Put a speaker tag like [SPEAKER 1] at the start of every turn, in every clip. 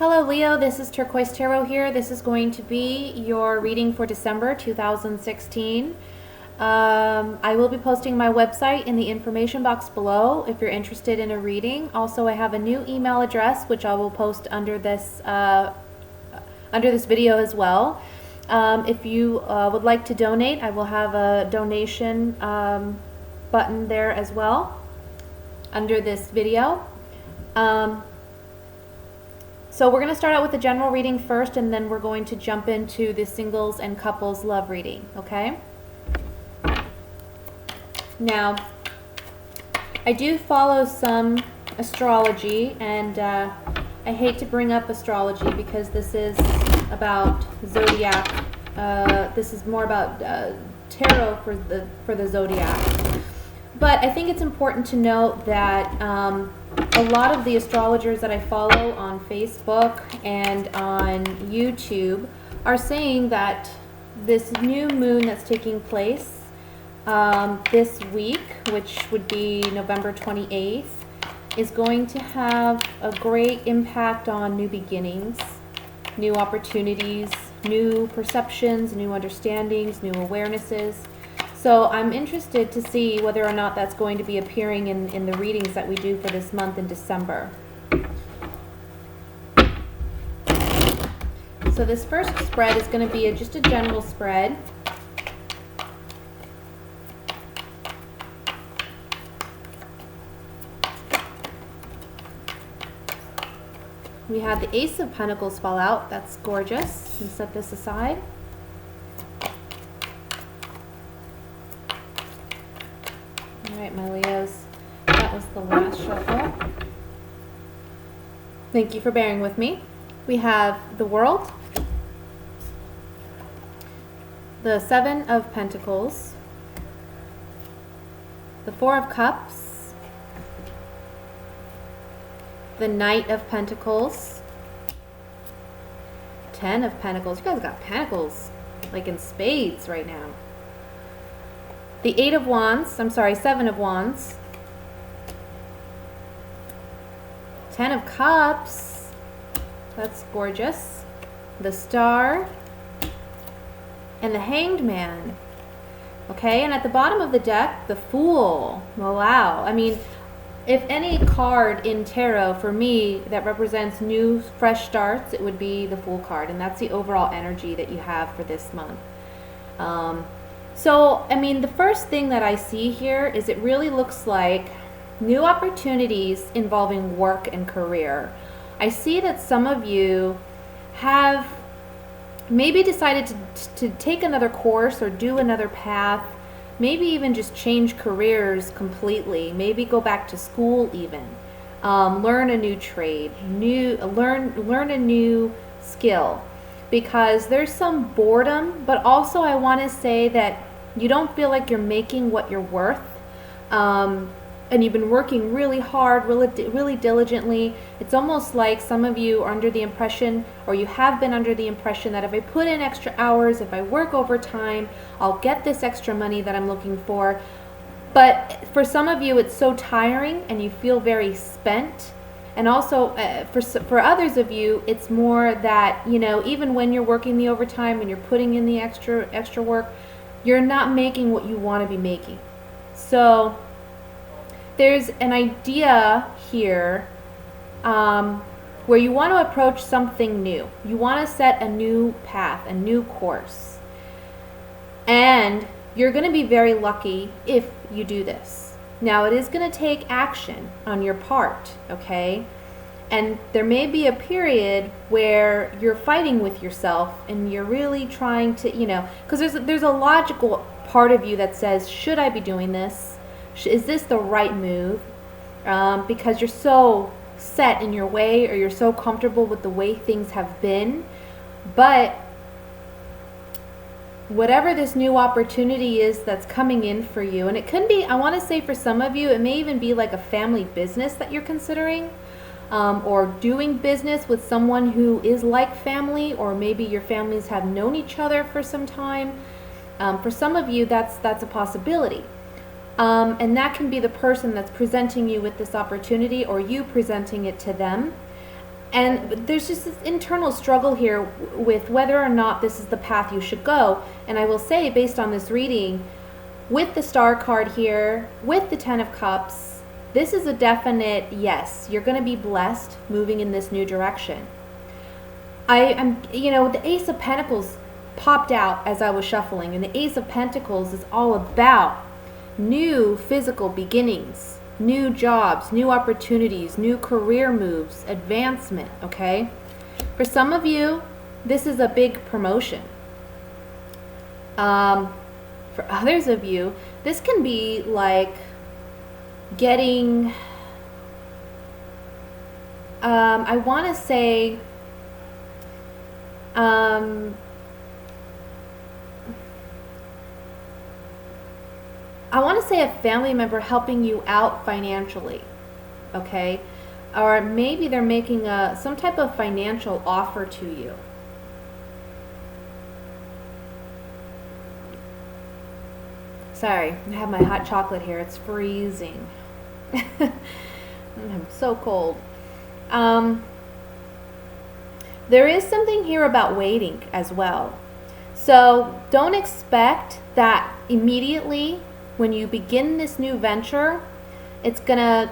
[SPEAKER 1] Hello Leo, this is Turquoise Tarot here. This is going to be your reading for December 2016. I will be posting my website in the information box below if you're interested in a reading. Also, I have a new email address which I will post under this video as well. If you would like to donate, I will have a donation button there as well under this video. So we're going to start out with the general reading first, and then we're going to jump into the singles and couples love reading, okay? Now, I do follow some astrology, and I hate to bring up astrology because this is about zodiac. This is more about tarot for the zodiac. But I think it's important to note that a lot of the astrologers that I follow on Facebook and on YouTube are saying that this new moon that's taking place this week, which would be November 28th, is going to have a great impact on new beginnings, new opportunities, new perceptions, new understandings, new awarenesses. So I'm interested to see whether or not that's going to be appearing in the readings that we do for this month in December. So this first spread is going to be just a general spread. We had the Ace of Pentacles fall out. That's gorgeous. Let me set this aside. Alright, my Leos, that was the last shuffle. Thank you for bearing with me. We have the World, the Seven of Pentacles, the Four of Cups, the Knight of Pentacles, Ten of Pentacles. You guys got pentacles like in spades right now. The Eight of Wands, Seven of Wands, Ten of Cups, that's gorgeous, the Star, and the Hanged Man. Okay, and at the bottom of the deck, the Fool. Oh, wow. I mean, if any card in tarot for me that represents new, fresh starts, it would be the Fool card, and that's the overall energy that you have for this month. So, I mean, the first thing that I see here is it really looks like new opportunities involving work and career. I see that some of you have maybe decided to take another course or do another path, maybe even just change careers completely, maybe go back to school even, learn a new trade, learn a new skill. Because there's some boredom, but also I want to say that you don't feel like you're making what you're worth, and you've been working really hard, really diligently. It's almost like some of you are under the impression, or you have been under the impression, that if I put in extra hours, if I work overtime, I'll get this extra money that I'm looking for. But for some of you, it's so tiring and you feel very spent. And also, for others of you, it's more that, you know, even when you're working the overtime and you're putting in the extra work, you're not making what you want to be making. So there's an idea here where you want to approach something new. You want to set a new path, a new course. And you're going to be very lucky if you do this. Now, it is going to take action on your part, okay? And there may be a period where you're fighting with yourself and you're really trying to, you know, because there's a logical part of you that says, should I be doing this? Is this the right move? Because you're so set in your way, or you're so comfortable with the way things have been. But whatever this new opportunity is that's coming in for you, and it can be, I want to say for some of you, it may even be like a family business that you're considering, or doing business with someone who is like family, or maybe your families have known each other for some time. For some of you, that's a possibility. And that can be the person that's presenting you with this opportunity, or you presenting it to them. And there's just this internal struggle here with whether or not this is the path you should go. And I will say, based on this reading, with the Star card here, with the Ten of Cups, this is a definite yes. You're going to be blessed moving in this new direction. The Ace of Pentacles popped out as I was shuffling, and the Ace of Pentacles is all about new physical beginnings, new jobs, new opportunities, new career moves, advancement, okay? For some of you, this is a big promotion. For others of you, this can be like getting, I want to say, a family member helping you out financially, okay? Or maybe they're making some type of financial offer to you. Sorry, I have my hot chocolate here. It's freezing. I'm so cold. There is something here about waiting as well. So don't expect that immediately when you begin this new venture, it's going to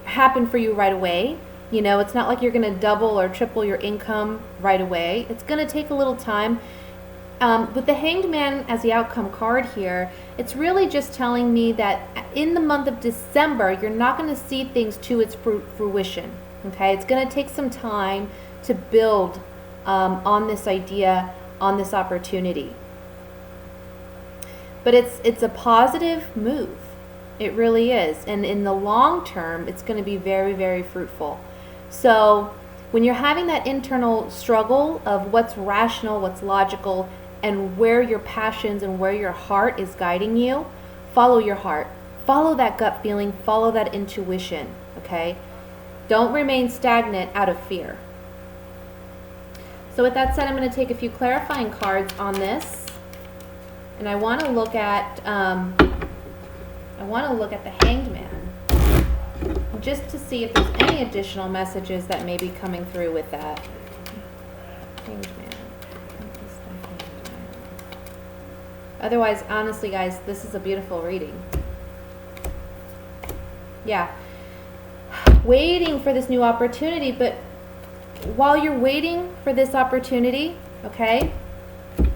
[SPEAKER 1] happen for you right away. You know, it's not like you're going to double or triple your income right away. It's going to take a little time. With the Hanged Man as the outcome card here, it's really just telling me that in the month of December, you're not going to see things to its fruition. Okay, it's going to take some time to build on this idea, on this opportunity. But it's a positive move. It really is. And in the long term, it's going to be very, very fruitful. So when you're having that internal struggle of what's rational, what's logical, and where your passions and where your heart is guiding you, follow your heart. Follow that gut feeling. Follow that intuition. Okay? Don't remain stagnant out of fear. So with that said, I'm going to take a few clarifying cards on this. And I want to look at the Hanged Man, just to see if there's any additional messages that may be coming through with that. Hanged Man. What is the Hanged Man? Otherwise, honestly, guys, this is a beautiful reading. Yeah. Waiting for this new opportunity, but while you're waiting for this opportunity, okay,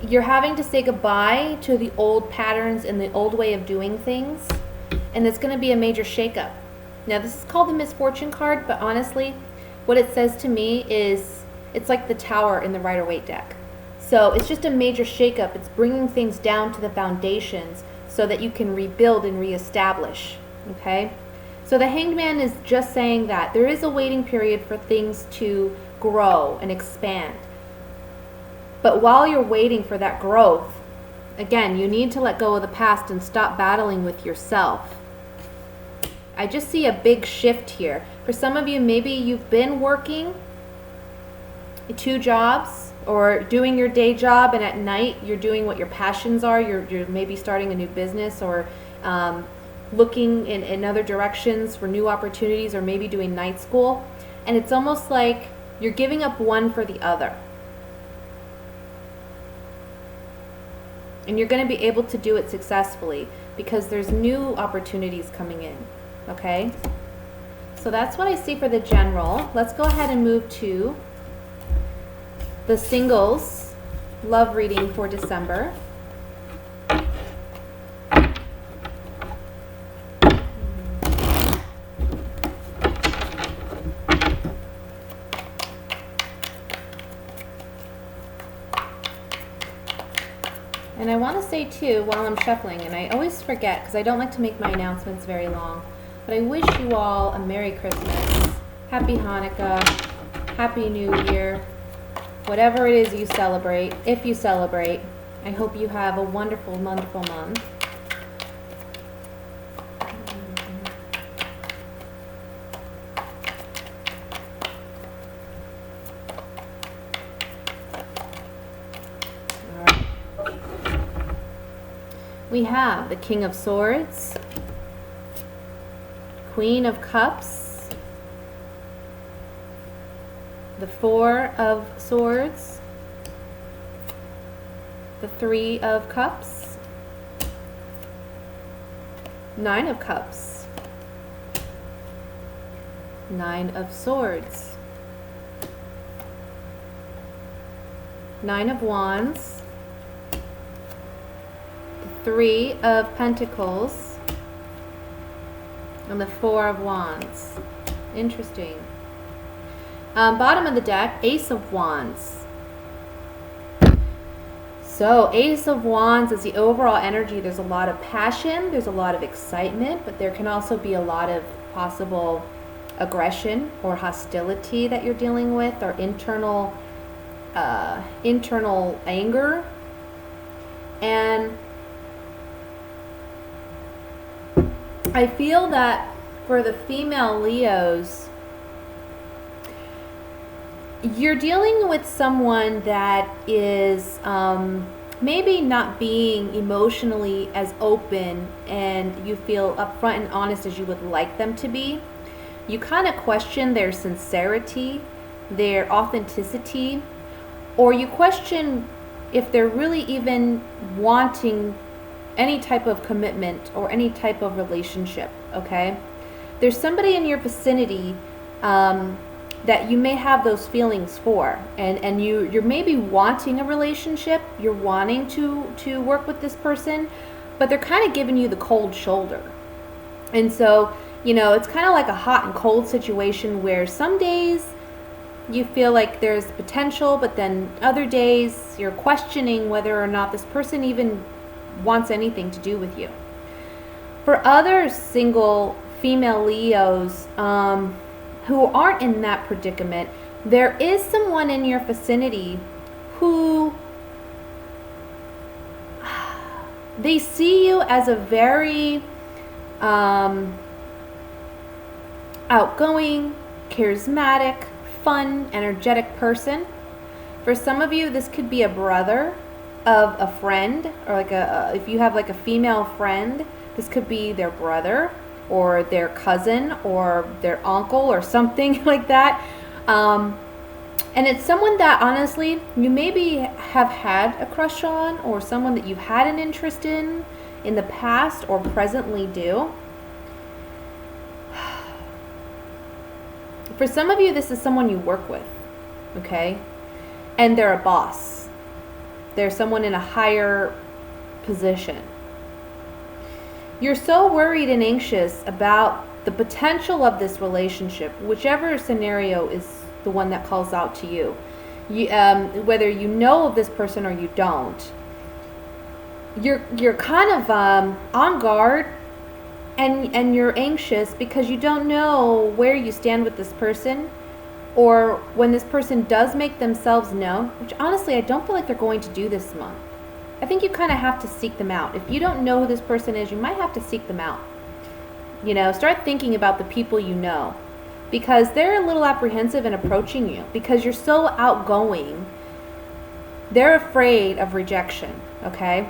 [SPEAKER 1] you're having to say goodbye to the old patterns and the old way of doing things, and it's going to be a major shakeup. Now, this is called the Misfortune card, but honestly, what it says to me is it's like the Tower in the Rider-Waite deck. So it's just a major shakeup. It's bringing things down to the foundations so that you can rebuild and reestablish, okay? So the Hanged Man is just saying that there is a waiting period for things to grow and expand. But while you're waiting for that growth, again, you need to let go of the past and stop battling with yourself. I just see a big shift here. For some of you, maybe you've been working 2 jobs or doing your day job, and at night you're doing what your passions are. You're maybe starting a new business or looking in other directions for new opportunities, or maybe doing night school. And it's almost like you're giving up one for the other. And you're going to be able to do it successfully because there's new opportunities coming in. Okay? So that's what I see for the general. Let's go ahead and move to the singles love reading for December. And I want to say too, while I'm shuffling, and I always forget because I don't like to make my announcements very long, but I wish you all a Merry Christmas, Happy Hanukkah, Happy New Year, whatever it is you celebrate. If you celebrate, I hope you have a wonderful, wonderful month. We have the King of Swords, Queen of Cups, the Four of Swords, the Three of Cups, Nine of Cups, Nine of Swords, Nine of Wands, the Three of Pentacles, and the Four of Wands. Interesting. Bottom of the deck, Ace of Wands. So Ace of Wands is the overall energy. There's a lot of passion, there's a lot of excitement, but there can also be a lot of possible aggression or hostility that you're dealing with, or internal anger. And I feel that for the female Leos, you're dealing with someone that is maybe not being emotionally as open and you feel upfront and honest as you would like them to be. You kind of question their sincerity, their authenticity, or you question if they're really even wanting any type of commitment or any type of relationship, okay? There's somebody in your vicinity that you may have those feelings for, and you're maybe wanting a relationship, you're wanting to work with this person, but they're kind of giving you the cold shoulder. And so, you know, it's kind of like a hot and cold situation where some days you feel like there's potential, but then other days you're questioning whether or not this person even wants anything to do with you. For other single female Leos who aren't in that predicament, there is someone in your vicinity who they see you as a very outgoing, charismatic, fun, energetic person. For some of you, this could be a brother of a friend, or like if you have like a female friend, this could be their brother or their cousin or their uncle or something like that. And it's someone that honestly you maybe have had a crush on, or someone that you've had an interest in the past or presently do. For some of you, this is someone you work with, okay? And they're a boss. They're someone in a higher position. You're so worried and anxious about the potential of this relationship, whichever scenario is the one that calls out to you. Whether you know of this person or you don't, you're kind of on guard, and you're anxious because you don't know where you stand with this person, or when this person does make themselves known, which honestly I don't feel like they're going to do this month. I think you kind of have to seek them out. If you don't know who this person is, you might have to seek them out. You know, start thinking about the people you know, because they're a little apprehensive in approaching you because you're so outgoing. They're afraid of rejection, okay?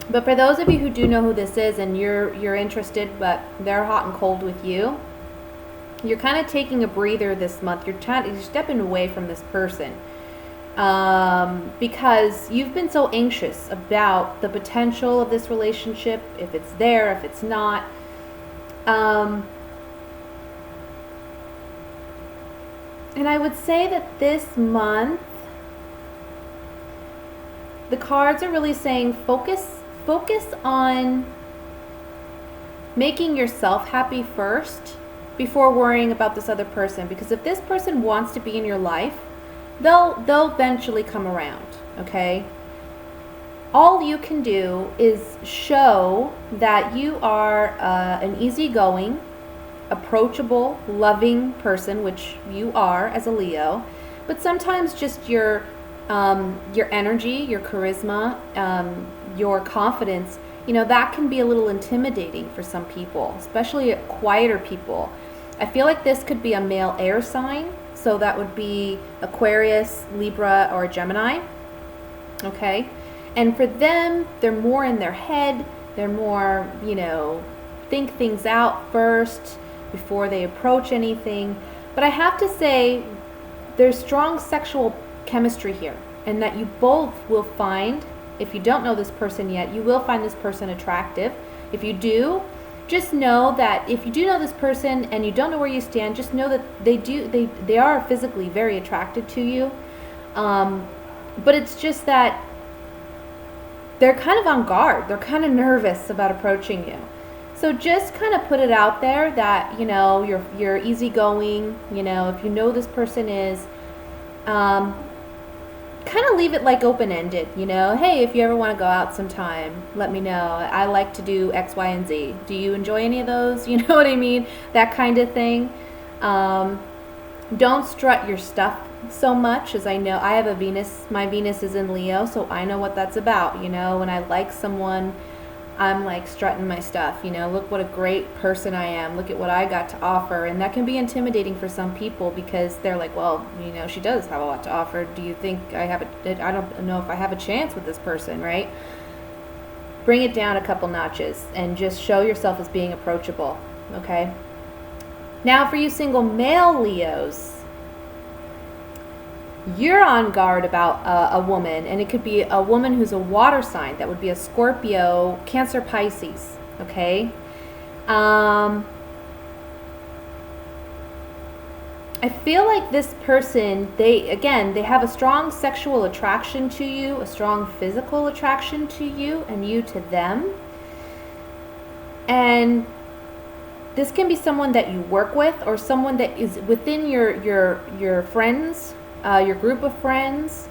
[SPEAKER 1] But for those of you who do know who this is and you're interested, but they're hot and cold with you, you're kind of taking a breather this month. You're stepping away from this person. Because you've been so anxious about the potential of this relationship, if it's there, if it's not. And I would say that this month, the cards are really saying focus on making yourself happy first before worrying about this other person. Because if this person wants to be in your life, they'll eventually come around, okay? All you can do is show that you are an easygoing, approachable, loving person, which you are as a Leo, but sometimes just your energy, your charisma, your confidence, you know, that can be a little intimidating for some people, especially quieter people. I feel like this could be a male air sign. So that would be Aquarius, Libra, or Gemini, okay? And for them, they're more in their head. They're more, you know, think things out first. before they approach anything. But I have to say, there's strong sexual chemistry here, and that you both will find, if you don't know this person yet, you will find this person attractive. If you do, just know that if you do know this person and you don't know where you stand, just know that they are physically very attracted to you. But it's just that they're kind of on guard. They're kind of nervous about approaching you. So just kind of put it out there that, you're easygoing, if you know this person is, kind of leave it like open-ended, hey, if you ever want to go out sometime, let me know. I like to do X, Y, and Z. Do you enjoy any of those? You know what I mean? That kind of thing. Don't strut your stuff so much, as I know I have a Venus. My Venus is in Leo, so I know what that's about. When I like someone, I'm like strutting my stuff, look what a great person I am, look at what I got to offer. And that can be intimidating for some people, because they're like, well, she does have a lot to offer. Do you think I don't know if I have a chance with this person, right? Bring it down a couple notches and just show yourself as being approachable, okay? Now for you single male Leos, you're on guard about a woman, and it could be a woman who's a water sign. That would be a Scorpio, Cancer, Pisces, okay? I feel like this person, they have a strong sexual attraction to you, a strong physical attraction to you, and you to them. And this can be someone that you work with, or someone that is within your friends, your group of friends.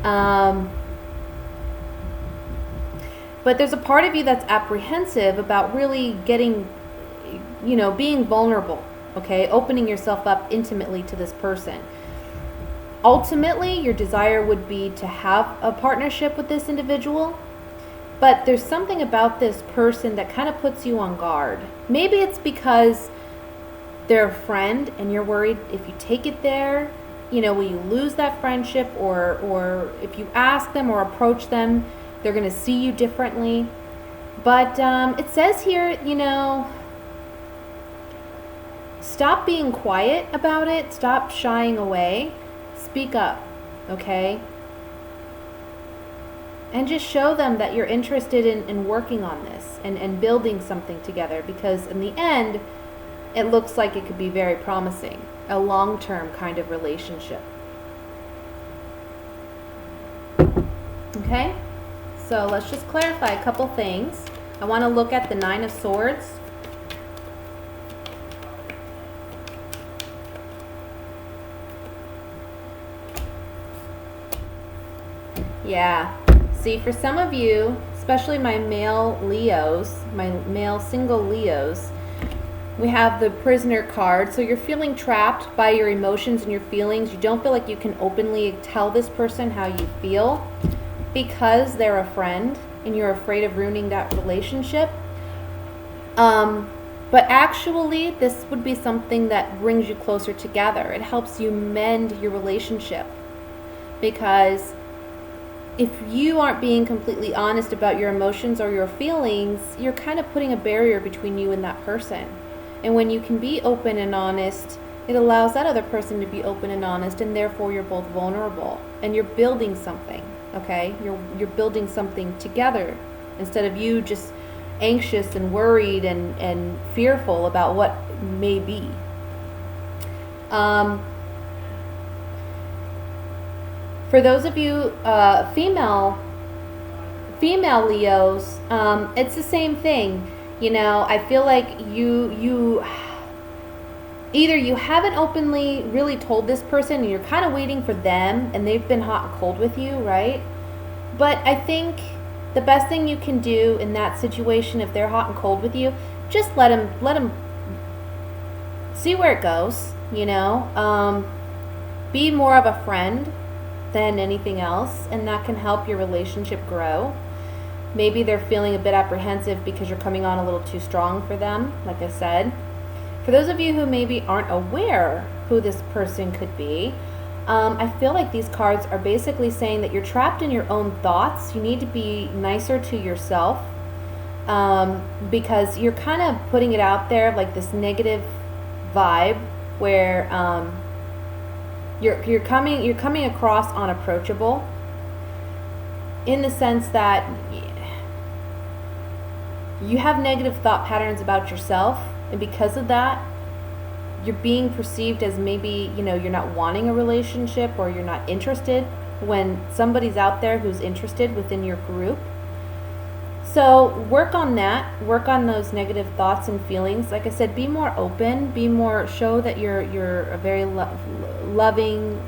[SPEAKER 1] But there's a part of you that's apprehensive about really getting, being vulnerable, okay? Opening yourself up intimately to this person. Ultimately, your desire would be to have a partnership with this individual, but there's something about this person that kind of puts you on guard. Maybe it's because they're a friend and you're worried if you take it there, will you lose that friendship, or if you ask them or approach them, they're going to see you differently. But it says here, stop being quiet about it. Stop shying away. Speak up, okay? And just show them that you're interested in working on this and building something together, because in the end, it looks like it could be very promising. A long-term kind of relationship. Okay? So let's just clarify a couple things. I want to look at the Nine of Swords. Yeah. See, for some of you, especially my male Leos, my male single Leos, we have the Prisoner card. So you're feeling trapped by your emotions and your feelings. You don't feel like you can openly tell this person how you feel because they're a friend and you're afraid of ruining that relationship. But actually, this would be something that brings you closer together. It helps you mend your relationship, because if you aren't being completely honest about your emotions or your feelings, you're kind of putting a barrier between you and that person. And when you can be open and honest, it allows that other person to be open and honest, and therefore you're both vulnerable and you're building something, okay? You're building something together, instead of you just anxious and worried and fearful about what may be. For those of you female Leos, it's the same thing. I feel like you either you haven't openly really told this person and you're kind of waiting for them, and they've been hot and cold with you, right? But I think the best thing you can do in that situation, if they're hot and cold with you, just let them see where it goes, be more of a friend than anything else, and that can help your relationship grow. Maybe they're feeling a bit apprehensive because you're coming on a little too strong for them, like I said. For those of you who maybe aren't aware who this person could be, I feel like these cards are basically saying that you're trapped in your own thoughts. You need to be nicer to yourself, because you're kind of putting it out there like this negative vibe where you're coming across unapproachable, in the sense that you have negative thought patterns about yourself, and because of that, you're being perceived as maybe, you're not wanting a relationship, or you're not interested when somebody's out there who's interested within your group. So work on that. Work on those negative thoughts and feelings. Like I said, be more open. Show that you're a very loving,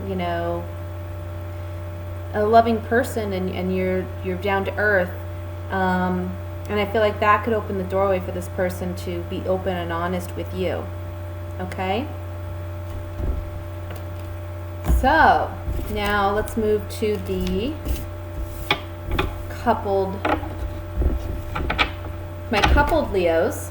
[SPEAKER 1] a loving person, and you're down to earth. And I feel like that could open the doorway for this person to be open and honest with you. Okay? So, now let's move to the my coupled Leos.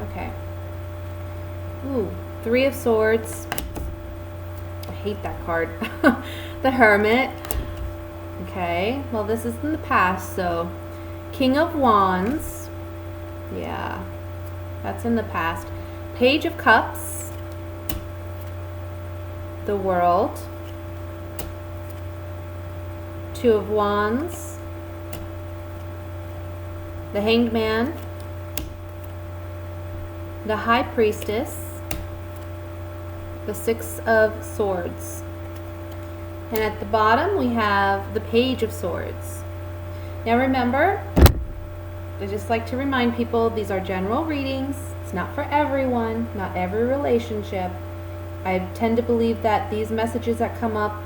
[SPEAKER 1] Okay. Ooh, Three of Swords. I hate that card. The Hermit. Okay, well, this is in the past, so King of Wands. Yeah, that's in the past. Page of Cups. The World. Two of Wands. The Hanged Man. The High Priestess. The Six of Swords. And at the bottom we have the Page of Swords. Now remember, I just like to remind people, these are general readings. It's not for everyone, not every relationship. I tend to believe that these messages that come up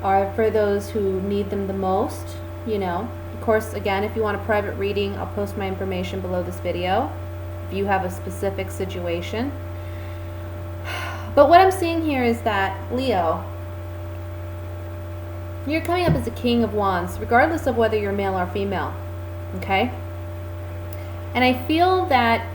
[SPEAKER 1] are for those who need them the most, Of course, again, if you want a private reading, I'll post my information below this video if you have a specific situation. But what I'm seeing here is that, Leo, you're coming up as a King of Wands, regardless of whether you're male or female, okay? And I feel that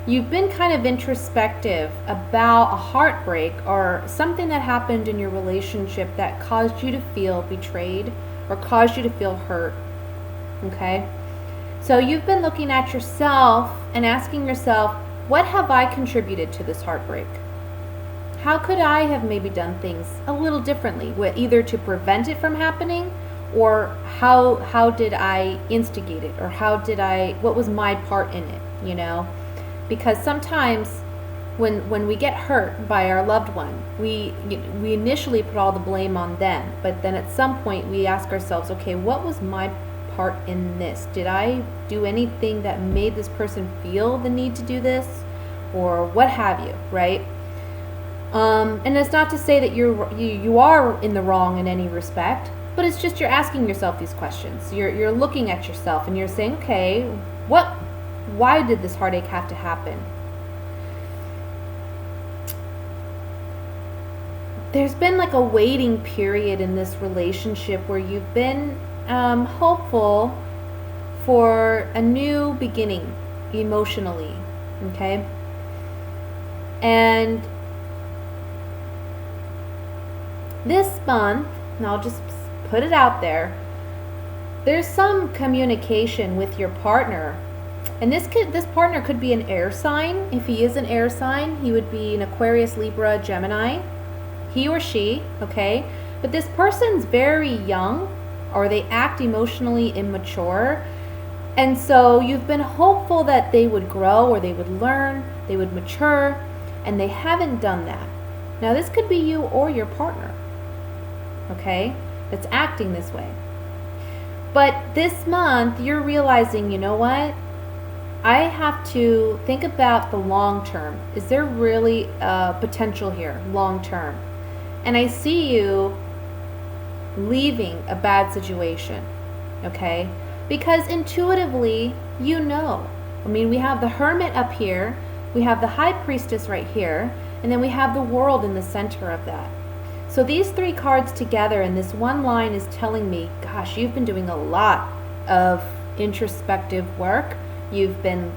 [SPEAKER 1] you've been kind of introspective about a heartbreak or something that happened in your relationship that caused you to feel betrayed or caused you to feel hurt, okay? So you've been looking at yourself and asking yourself, what have I contributed to this heartbreak? How could I have maybe done things a little differently, either to prevent it from happening, or how did I instigate it, or what was my part in it, Because sometimes when we get hurt by our loved one, we initially put all the blame on them, but then at some point we ask ourselves, okay, what was my part in this? Did I do anything that made this person feel the need to do this, or what have you, right? And it's not to say that you are in the wrong in any respect, but it's just you're asking yourself these questions. You're looking at yourself and you're saying, okay, why did this heartache have to happen? There's been like a waiting period in this relationship where you've been hopeful for a new beginning emotionally, okay? And this month, and I'll just put it out there, there's some communication with your partner. And this partner could be an air sign. If he is an air sign, he would be an Aquarius, Libra, Gemini. He or she, okay? But this person's very young, or they act emotionally immature. And so you've been hopeful that they would grow, or they would learn, they would mature, and they haven't done that. Now this could be you or your partner, okay, that's acting this way. But this month you're realizing, you know what, I have to think about the long term. Is there really potential here long term? And I see you leaving a bad situation, okay? Because intuitively, I mean, we have the Hermit up here, we have the High Priestess right here, and then we have the World in the center of that. So these three cards together in this one line is telling me, gosh, you've been doing a lot of introspective work. You've been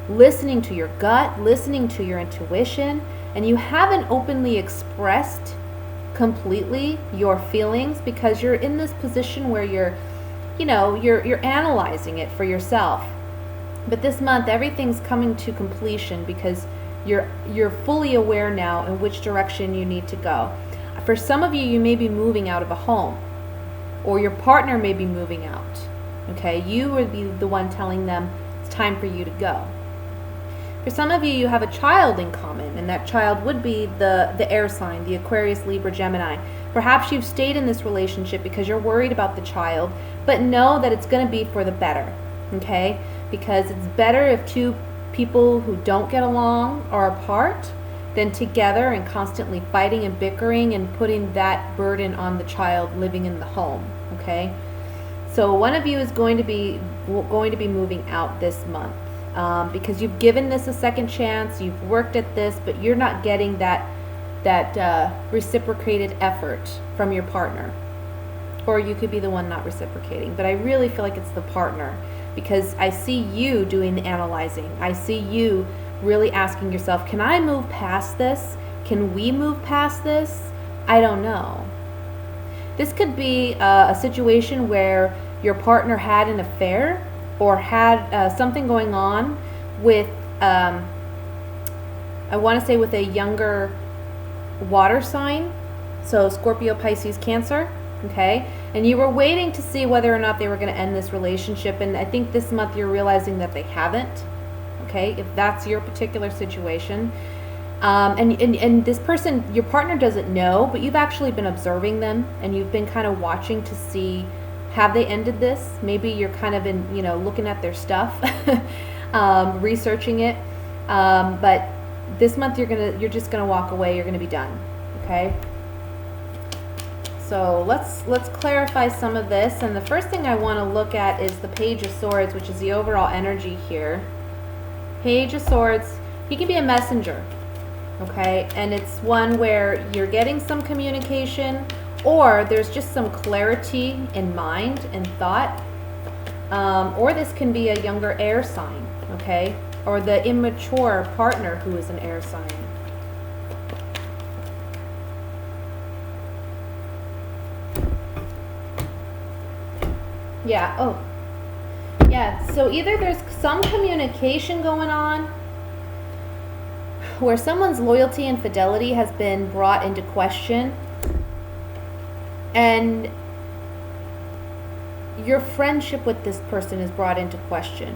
[SPEAKER 1] listening to your gut, listening to your intuition, and you haven't openly expressed completely your feelings because you're in this position where you're analyzing it for yourself. But this month everything's coming to completion because you're fully aware now in which direction you need to go. For some of you, you may be moving out of a home, or your partner may be moving out. Okay, you would be the one telling them it's time for you to go. For some of you, you have a child in common, and that child would be the air sign, the Aquarius, Libra, Gemini. Perhaps you've stayed in this relationship because you're worried about the child, but know that it's going to be for the better, okay? Because it's better if two people who don't get along are apart than together and constantly fighting and bickering and putting that burden on the child living in the home, okay? So one of you is going to be moving out this month. Because you've given this a second chance, you've worked at this, but you're not getting that reciprocated effort from your partner. Or you could be the one not reciprocating. But I really feel like it's the partner, because I see you doing the analyzing. I see you really asking yourself, can I move past this? Can we move past this? I don't know. This could be a situation where your partner had an affair or had something going on with, I want to say with a younger water sign, so Scorpio, Pisces, Cancer, okay? And you were waiting to see whether or not they were going to end this relationship, and I think this month you're realizing that they haven't, okay? If that's your particular situation. And this person, your partner doesn't know, but you've actually been observing them, and you've been kind of watching to see, have they ended this? Maybe you're kind of in, looking at their stuff, researching it. But this month you're just gonna walk away. You're gonna be done. Okay. So let's clarify some of this. And the first thing I want to look at is the Page of Swords, which is the overall energy here. Page of Swords. He can be a messenger. Okay, and it's one where you're getting some communication, or there's just some clarity in mind and thought, or this can be a younger air sign, okay, or the immature partner who is an air sign. So either there's some communication going on where someone's loyalty and fidelity has been brought into question, and your friendship with this person is brought into question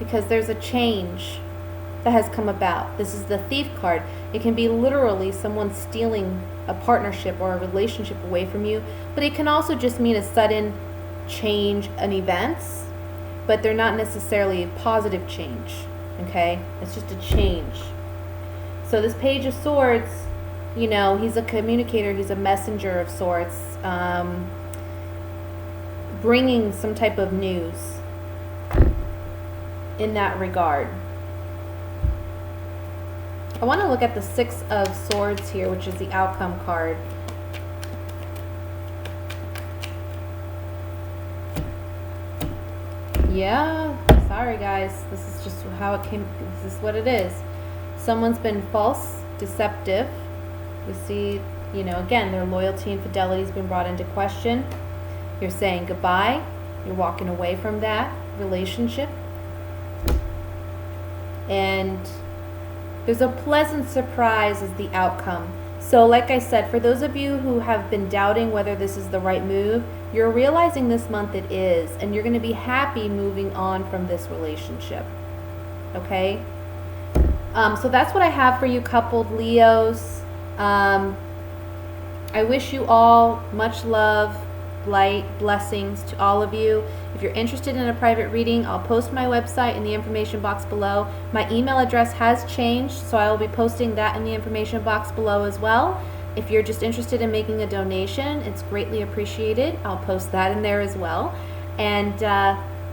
[SPEAKER 1] because there's a change that has come about. This is the Thief card. It can be literally someone stealing a partnership or a relationship away from you, but it can also just mean a sudden change in events, but they're not necessarily a positive change, okay? It's just a change. So this Page of Swords, he's a communicator, he's a messenger of sorts, bringing some type of news in that regard. I want to look at the Six of Swords here, which is the outcome card. Yeah, sorry guys, this is just how it came. This is what it is. Someone's been false, deceptive. We see, again, their loyalty and fidelity has been brought into question. You're saying goodbye. You're walking away from that relationship. And there's a pleasant surprise as the outcome. So like I said, for those of you who have been doubting whether this is the right move, you're realizing this month it is, and you're going to be happy moving on from this relationship. Okay? So that's what I have for you coupled Leos. I wish you all much love, light, blessings to all of you. If you're interested in a private reading, I'll post my website in the information box below. My email address has changed, so I will be posting that in the information box below as well. If you're just interested in making a donation, it's greatly appreciated. I'll post that in there as well. And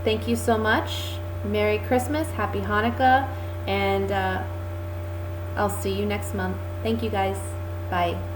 [SPEAKER 1] thank you so much. Merry Christmas, Happy Hanukkah, and I'll see you next month. Thank you guys. Bye.